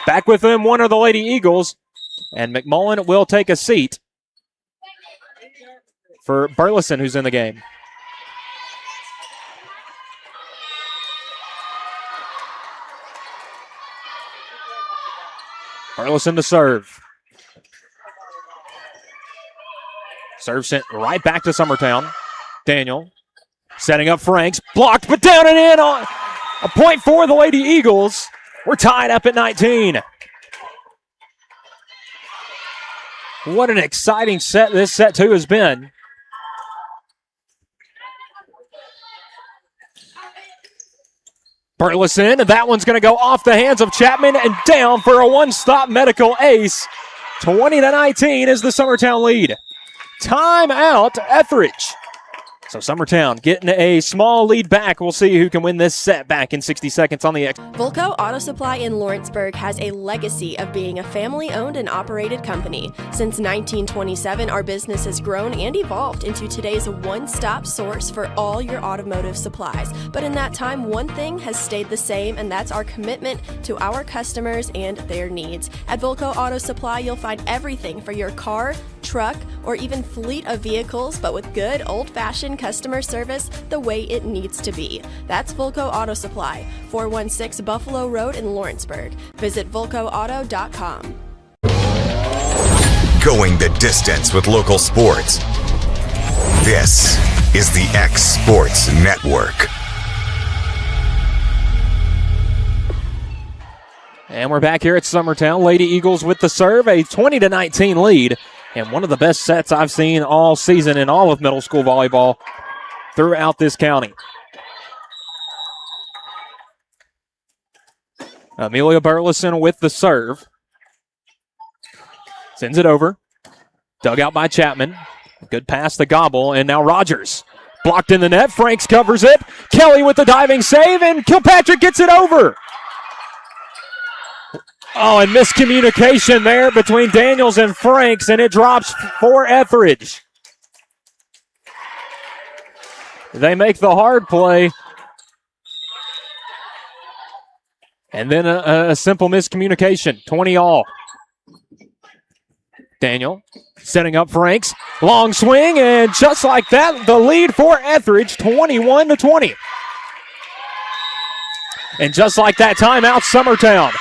Back with them, one of the Lady Eagles. And McMullen will take a seat for Burleson, who's in the game. Burleson to serve. Serve sent right back to Summertown. Daniel setting up Franks. Blocked, but down and in. On a point for the Lady Eagles. We're tied up at 19. What an exciting set this set two has been. Burleson, that one's going to go off the hands of Chapman and down for a one-stop medical ace. 20-19 is the Summertown lead. Timeout, Ethridge. So Summertown getting a small lead back. We'll see who can win this set back in 60 seconds on the X. Volco Auto Supply in Lawrenceburg has a legacy of being a family-owned and operated company. Since 1927, our business has grown and evolved into today's one-stop source for all your automotive supplies. But in that time, one thing has stayed the same, and that's our commitment to our customers and their needs. At Volco Auto Supply, you'll find everything for your car, truck, or even fleet of vehicles, but with good old-fashioned customer service the way it needs to be. That's Volco Auto Supply, 416 Buffalo Road in Lawrenceburg. Visit VolcoAuto.com. Going the distance with local sports. This is the X Sports Network. And we're back here at Summertown. Lady Eagles with the serve, a 20-19 lead. And one of the best sets I've seen all season in all of middle school volleyball throughout this county. Amelia Burleson with the serve. Sends it over. Dug out by Chapman. Good pass to Gobble. And now Rogers. Blocked in the net. Franks covers it. Kelly with the diving save. And Kilpatrick gets it over. Oh, and miscommunication there between Daniels and Franks, and it drops for Ethridge. They make the hard play. And then a simple miscommunication. 20-all. Daniel setting up Franks. Long swing, and just like that, the lead for Ethridge, 21-20. And just like that, timeout, Summertown.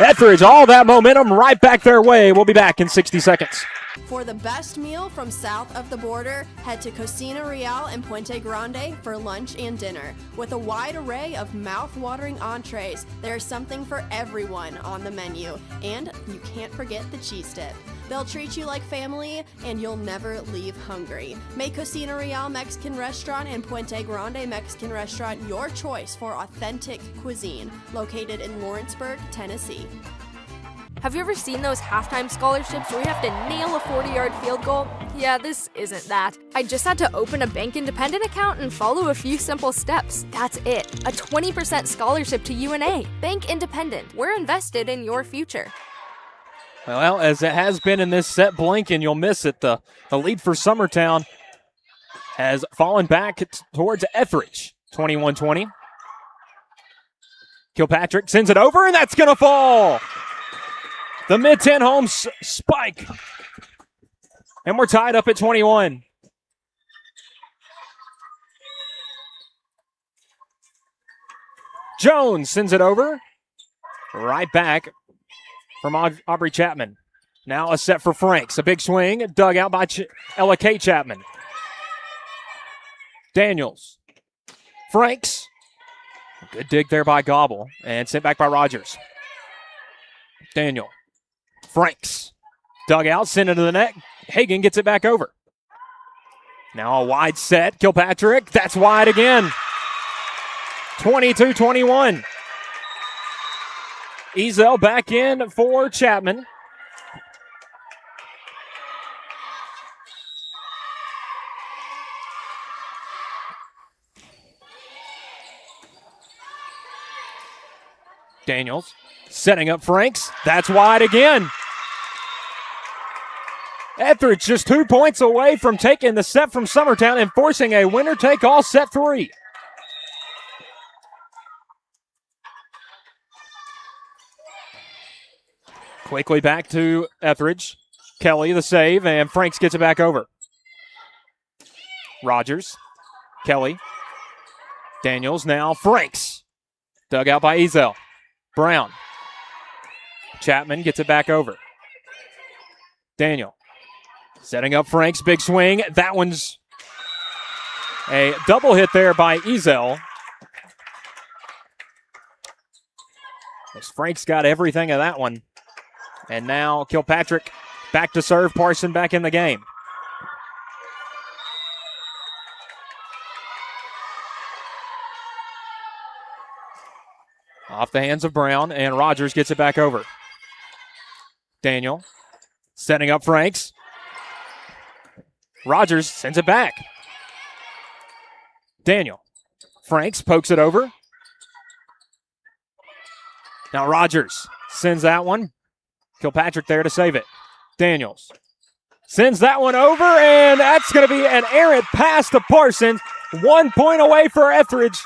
Ethridge, all that momentum right back their way. We'll be back in 60 seconds. For the best meal from south of the border, head to Cocina Real and Puente Grande for lunch and dinner. With a wide array of mouth-watering entrees, there's something for everyone on the menu. And you can't forget the cheese dip. They'll treat you like family, and you'll never leave hungry. Make Cocina Real Mexican Restaurant and Puente Grande Mexican Restaurant your choice for authentic cuisine, located in Lawrenceburg, Tennessee. Have you ever seen those halftime scholarships where you have to nail a 40-yard field goal? Yeah, this isn't that. I just had to open a Bank Independent account and follow a few simple steps. That's it. A 20% scholarship to UNA. Bank Independent. We're invested in your future. Well, as it has been in this set, blink and you'll miss it. The lead for Summertown has fallen back towards Ethridge, 21-20. Kilpatrick sends it over, and that's going to fall. The mid-10 home spike. And we're tied up at 21. Jones sends it over. Right back from Aubrey Chapman. Now a set for Franks. A big swing, dug out by Ella Kate Chapman. Daniels. Franks. Good dig there by Gobble. And sent back by Rogers. Daniel. Franks. Dug out, sent it to the net. Hagan gets it back over. Now a wide set. Kilpatrick. That's wide again. 22-21. Ezel back in for Chapman. Daniels setting up Franks. That's wide again. Ethridge just 2 points away from taking the set from Summertown and forcing a winner-take-all set 3. Quickly back to Ethridge. Kelly the save, and Franks gets it back over. Rogers. Kelly. Daniels now. Franks. Dug out by Ezel. Brown. Chapman gets it back over. Daniel. Setting up Franks. Big swing. That one's a double hit there by Ezel. As Franks got everything of that one. And now Kilpatrick back to serve. Parson back in the game. Off the hands of Brown, and Rogers gets it back over. Daniel setting up Franks. Rogers sends it back. Daniel. Franks pokes it over. Now Rogers sends that one. Kilpatrick there to save it. Daniels sends that one over, and that's going to be an errant pass to Parsons. 1 point away for Ethridge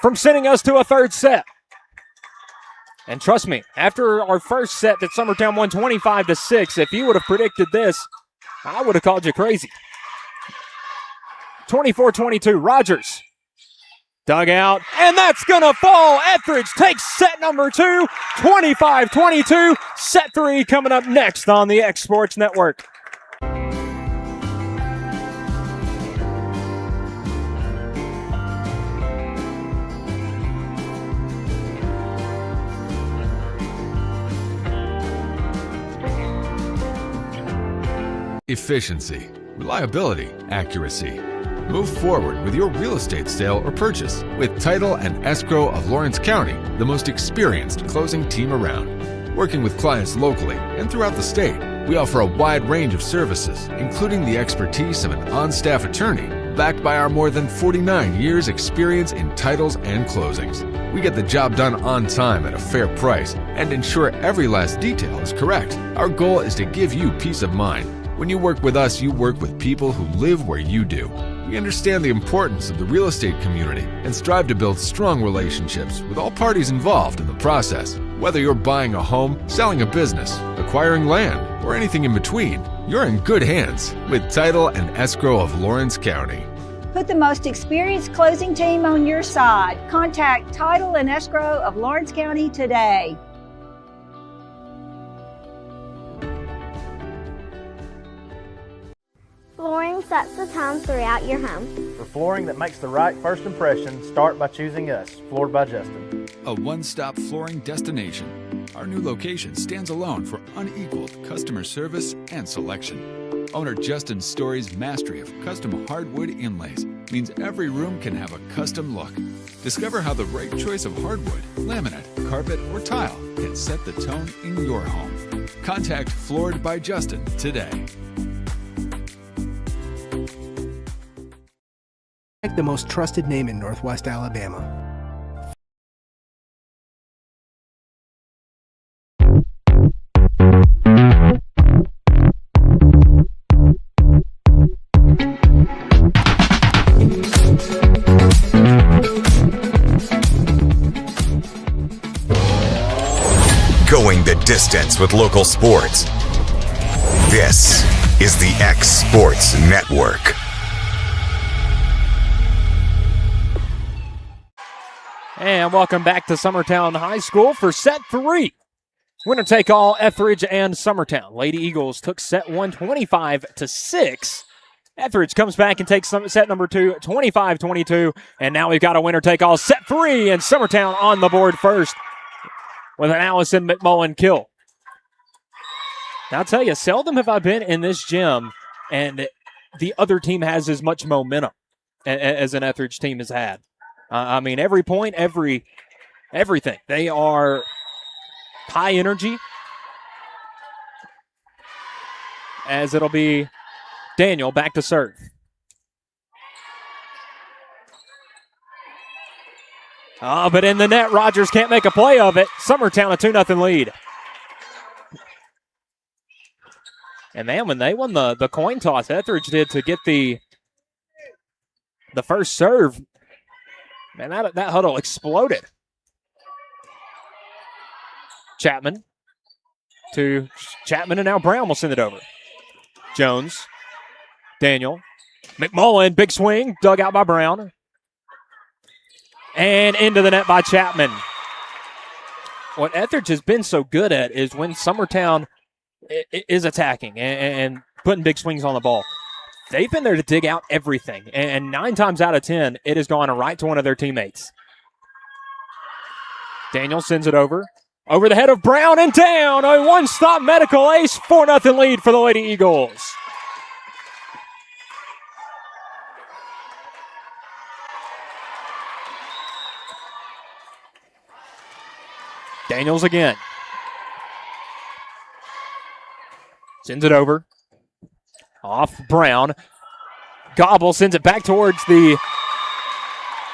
from sending us to a third set. And trust me, after our first set that Summertown won 25-6, if you would have predicted this, I would have called you crazy. 24-22, Rogers. Dug out, and that's going to fall. Ethridge takes set number 2, 25-22. Set 3 coming up next on the X Sports Network. Efficiency, reliability, accuracy. Move forward with your real estate sale or purchase with Title and Escrow of Lawrence County, the most experienced closing team around. Working with clients locally and throughout the state, we offer a wide range of services, including the expertise of an on-staff attorney, backed by our more than 49 years experience in titles and closings. We get the job done on time at a fair price and ensure every last detail is correct. Our goal is to give you peace of mind. When you work with us, you work with people who live where you do. We understand the importance of the real estate community and strive to build strong relationships with all parties involved in the process. Whether you're buying a home, selling a business, acquiring land, or anything in between, you're in good hands with Title and Escrow of Lawrence County. Put the most experienced closing team on your side. Contact Title and Escrow of Lawrence County today. Flooring sets the tone throughout your home. For flooring that makes the right first impression, start by choosing us, Floored by Justin. A one-stop flooring destination. Our new location stands alone for unequaled customer service and selection. Owner Justin Story's mastery of custom hardwood inlays means every room can have a custom look. Discover how the right choice of hardwood, laminate, carpet, or tile can set the tone in your home. Contact Floored by Justin today. The most trusted name in Northwest Alabama. Going the distance with local sports. This is the X Sports Network. And welcome back to Summertown High School for set 3. Winner take all, Ethridge and Summertown. Lady Eagles took set 1 25-6. Ethridge comes back and takes set number 2 25-22. And now we've got a winner take all, set 3, and Summertown on the board first with an Allison McMullen kill. Now I'll tell you, seldom have I been in this gym and the other team has as much momentum as an Ethridge team has had. I mean, every point, everything. They are high energy. As it'll be Daniel back to serve. But in the net, Rogers can't make a play of it. Summertown a 2-0 lead. And man, when they won the coin toss, Ethridge did to get the first serve. Man, that huddle exploded. Chapman to Chapman, and now Brown will send it over. Jones, Daniel, McMullen, big swing, dug out by Brown. And into the net by Chapman. What Ethridge has been so good at is when Summertown is attacking and putting big swings on the ball. They've been there to dig out everything, and 9 times out of 10, it has gone right to one of their teammates. Daniel sends it over the head of Brown and down. A one-stop medical ace, 4-0 lead for the Lady Eagles. Daniels again. Sends it over. Off Brown. Gobble sends it back towards the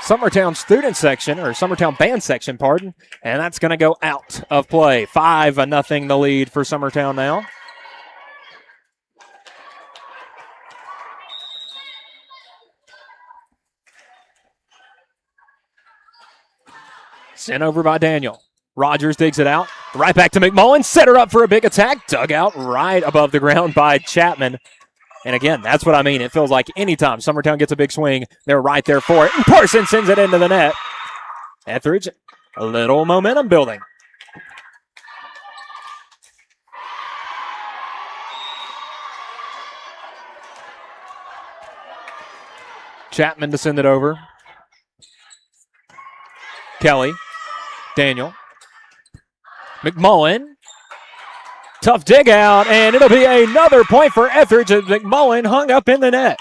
Summertown student section, or Summertown band section, pardon. And that's going to go out of play. 5-0 the lead for Summertown now. Sent over by Daniel. Rogers digs it out. Right back to McMullen. Set her up for a big attack. Dug out right above the ground by Chapman. And again, that's what I mean. It feels like anytime Summertown gets a big swing, they're right there for it. And Parson sends it into the net. Ethridge, a little momentum building. Chapman to send it over. Kelly. Daniel. McMullen. Tough dig out, and it'll be another point for Ethridge as McMullen hung up in the net.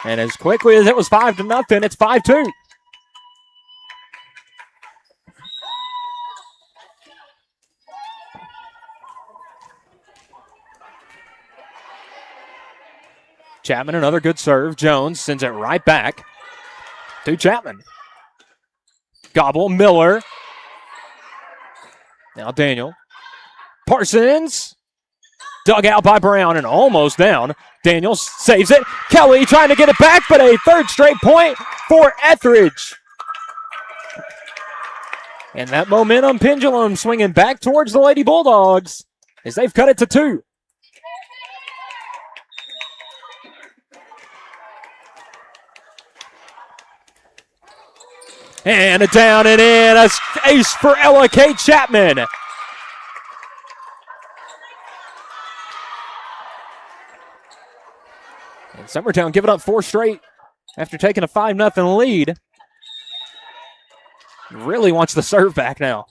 And as quickly as it was 5-0, it's 5-2. Chapman, another good serve. Jones sends it right back to Chapman. Gobble, Miller. Now Daniel. Parsons. Dug out by Brown and almost down. Daniel saves it. Kelly trying to get it back, but a third straight point for Ethridge. And that momentum pendulum swinging back towards the Lady Bulldogs as they've cut it to 2. And a down and in, a ace for Ella Kate Chapman. And Summertown giving up 4 straight after taking a 5-0 lead. Really wants the serve back now.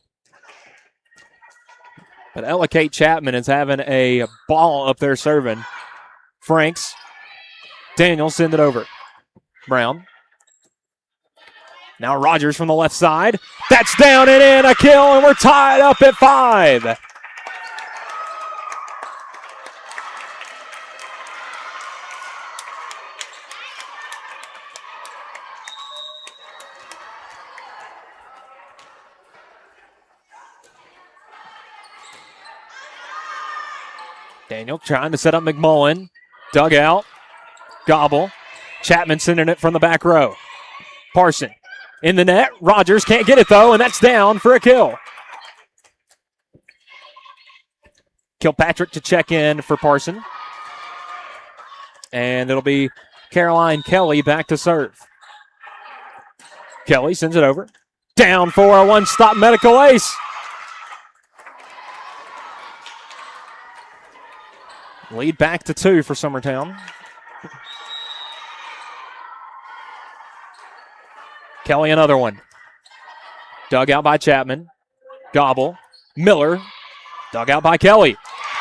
But Ella Kate Chapman is having a ball up there serving. Franks. Daniel send it over. Brown. Now Rogers from the left side. That's down and in, a kill, and we're tied up at 5. Daniel trying to set up McMullen. Dug out. Gobble. Chapman sending it from the back row. Parson. In the net, Rogers can't get it though, and that's down for a kill. Kilpatrick to check in for Parson. And it'll be Caroline Kelly back to serve. Kelly sends it over. Down for a one-stop medical ace. Lead back to 2 for Summertown. Kelly, another one. Dug out by Chapman. Gobble. Miller. Dug out by Kelly.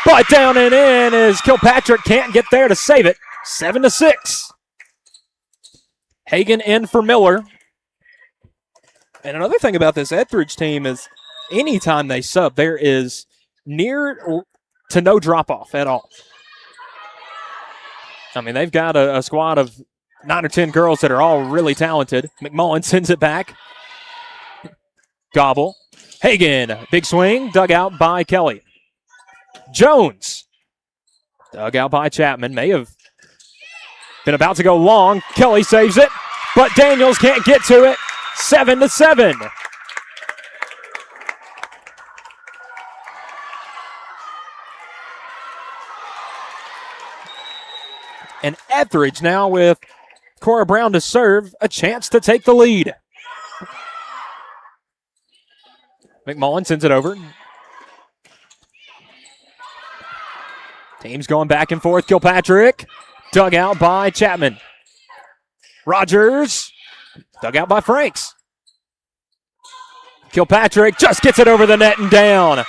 But down and in as Kilpatrick can't get there to save it. 7-6. Hagan in for Miller. And another thing about this Ethridge team is anytime they sub, there is near to no drop-off at all. I mean, they've got a squad of 9 or 10 girls that are all really talented. McMullen sends it back. Gobble. Hagan, big swing, dug out by Kelly. Jones, dug out by Chapman. May have been about to go long. Kelly saves it, but Daniels can't get to it. 7-7. And Ethridge now with Cora Brown to serve, a chance to take the lead. McMullen sends it over. Teams going back and forth. Kilpatrick, dug out by Chapman. Rogers, dug out by Franks. Kilpatrick just gets it over the net and down.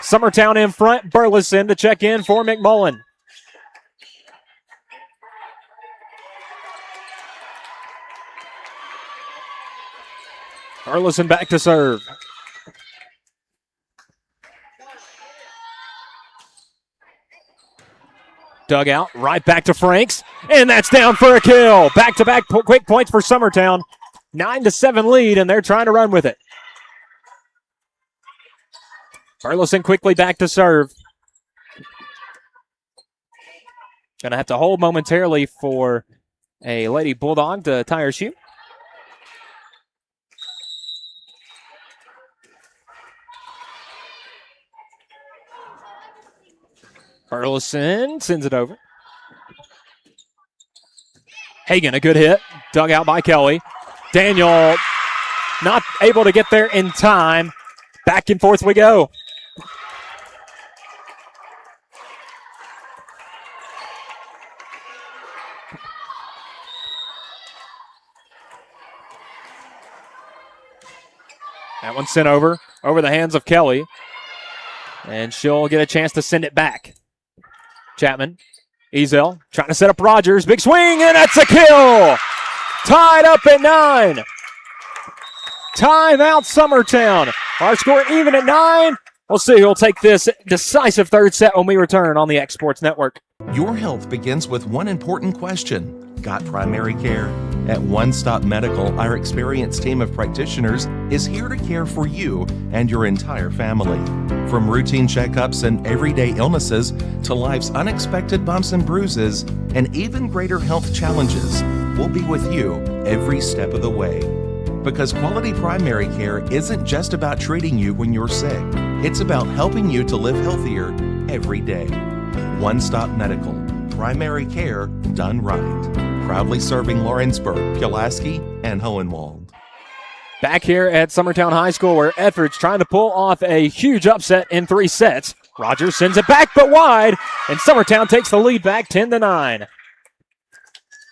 Summertown in front. Burleson to check in for McMullen. Burleson back to serve. dug out, right back to Franks, and that's down for a kill. Back-to-back quick points for Summertown. 9-7 lead, and they're trying to run with it. Burleson quickly back to serve. Going to have to hold momentarily for a Lady Bulldog to tie her shoe. Burleson sends it over. Hagan, a good hit. Dug out by Kelly. Daniel not able to get there in time. Back and forth we go. That one's sent over the hands of Kelly. And she'll get a chance to send it back. Chapman, Ezel trying to set up Rogers. Big swing, and that's a kill. Tied up at 9. Timeout Summertown. Our score even at 9. We'll see who'll take this decisive third set when we return on the X Sports Network. Your health begins with one important question. Got primary care? At One Stop Medical, our experienced team of practitioners is here to care for you and your entire family. From routine checkups and everyday illnesses to life's unexpected bumps and bruises and even greater health challenges, we'll be with you every step of the way. Because quality primary care isn't just about treating you when you're sick. It's about helping you to live healthier every day. One Stop Medical. Primary care done right. Proudly serving Lawrenceburg, Pulaski, and Hohenwald. Back here at Summertown High School where Ethridge trying to pull off a huge upset in 3 sets. Rogers sends it back but wide, and Summertown takes the lead back 10-9.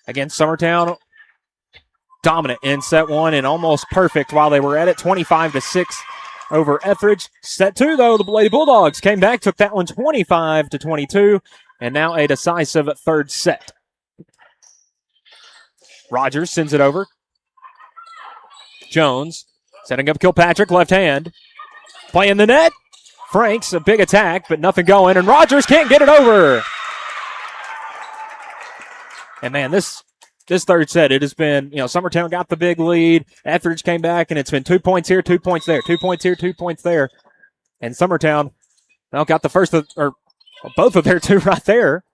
Again, Summertown dominant in set 1 and almost perfect while they were at it, 25-6 over Ethridge. Set 2, though, the Lady Bulldogs came back, took that one 25-22, and now a decisive third set. Rogers sends it over. Jones setting up Kilpatrick, left hand. Playing the net. Franks, a big attack, but nothing going, and Rogers can't get it over. And man, this third set, it has been, Summertown got the big lead. Ethridge came back, and it's been 2 points here, 2 points there, 2 points here, 2 points there. And Summertown, got the both of their 2 right there.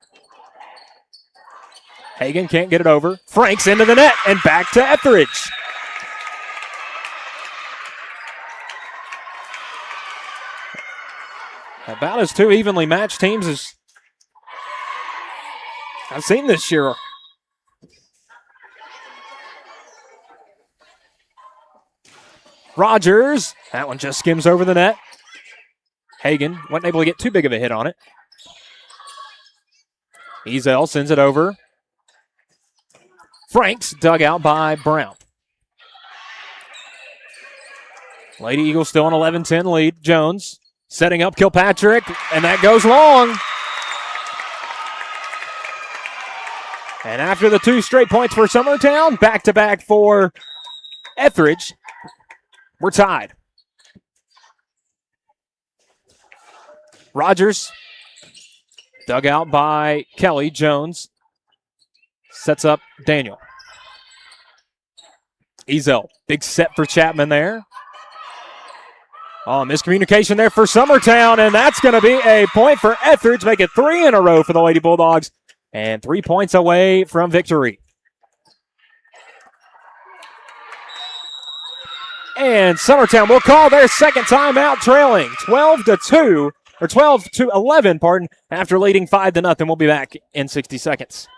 Hagan can't get it over. Franks into the net and back to Ethridge. About as 2 evenly matched teams as I've seen this year. Rogers, that one just skims over the net. Hagan wasn't able to get too big of a hit on it. Ezel sends it over. Franks dug out by Brown. Lady Eagles still an 11-10 lead. Jones setting up Kilpatrick, and that goes long. And after the 2 straight points for Summertown, back-to-back for Ethridge, we're tied. Rogers dug out by Kelly. Jones sets up Daniel. Ezel, big set for Chapman there. Oh, miscommunication there for Summertown, and that's going to be a point for Ethridge. Make it 3 in a row for the Lady Bulldogs, and 3 points away from victory. And Summertown will call their second timeout, trailing 12-2, or 12-11, pardon, after leading 5-0. We'll be back in 60 seconds.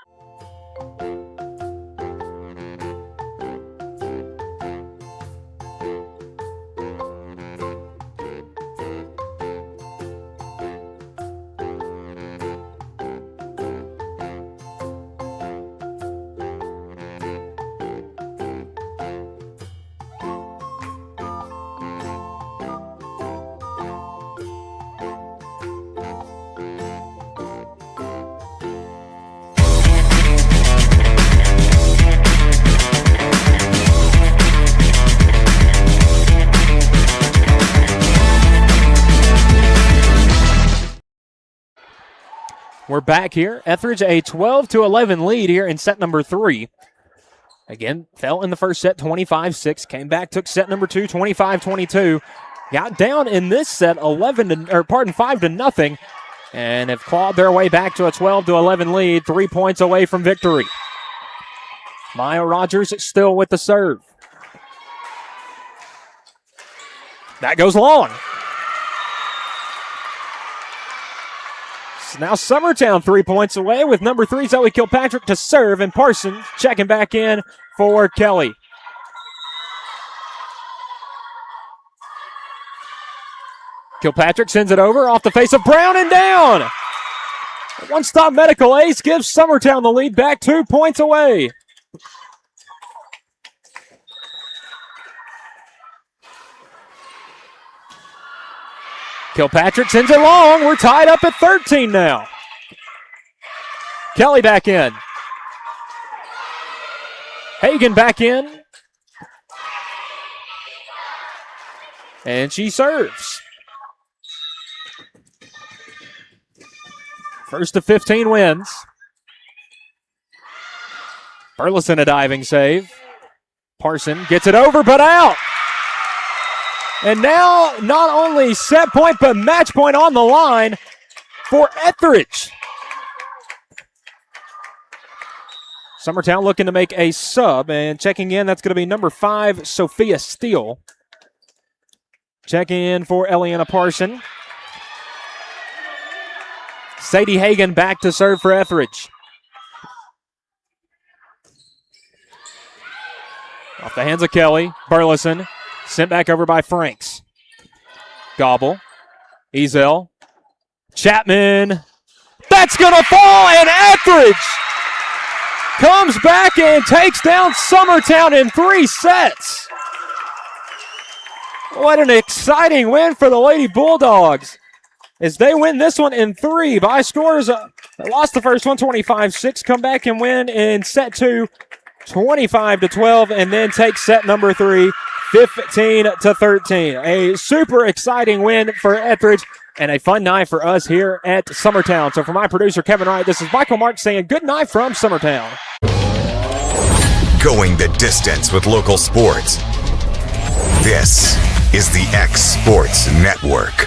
We're back here. Ethridge a 12-11 lead here in set number 3. Again, fell in the first set 25-6. Came back, took set number 2, 25-22. Got down in this set 5-0, and have clawed their way back to a 12-11 lead, 3 points away from victory. Maya Rogers still with the serve. That goes long. So now Summertown 3 points away with number 3 Zoe Kilpatrick to serve, and Parsons checking back in for Kelly. Kilpatrick sends it over off the face of Brown and down. One-stop medical ace gives Summertown the lead, back 2 points away. Kilpatrick sends it long. We're tied up at 13 now. Kelly back in. Hagan back in. And she serves. First of 15 wins. Burleson a diving save. Parson gets it over, but out. And now not only set point, but match point on the line for Ethridge. Summertown looking to make a sub, and checking in, that's going to be number 5, Sophia Steele. Checking in for Eliana Parson. Sadie Hagan back to serve for Ethridge. Off the hands of Kelly. Burleson sent back over by Franks. Gobble. Ezel. Chapman. That's going to fall, and Ethridge comes back and takes down Summertown in 3 sets. What an exciting win for the Lady Bulldogs, as they win this one in 3 by scores. They lost the first one 25-6, come back and win in set 2 25-12, and then take set number 3 15-13. A super exciting win for Ethridge and a fun night for us here at Summertown. So for my producer, Kevin Wright, this is Michael Marks saying good night from Summertown. Going the distance with local sports. This is the X Sports Network.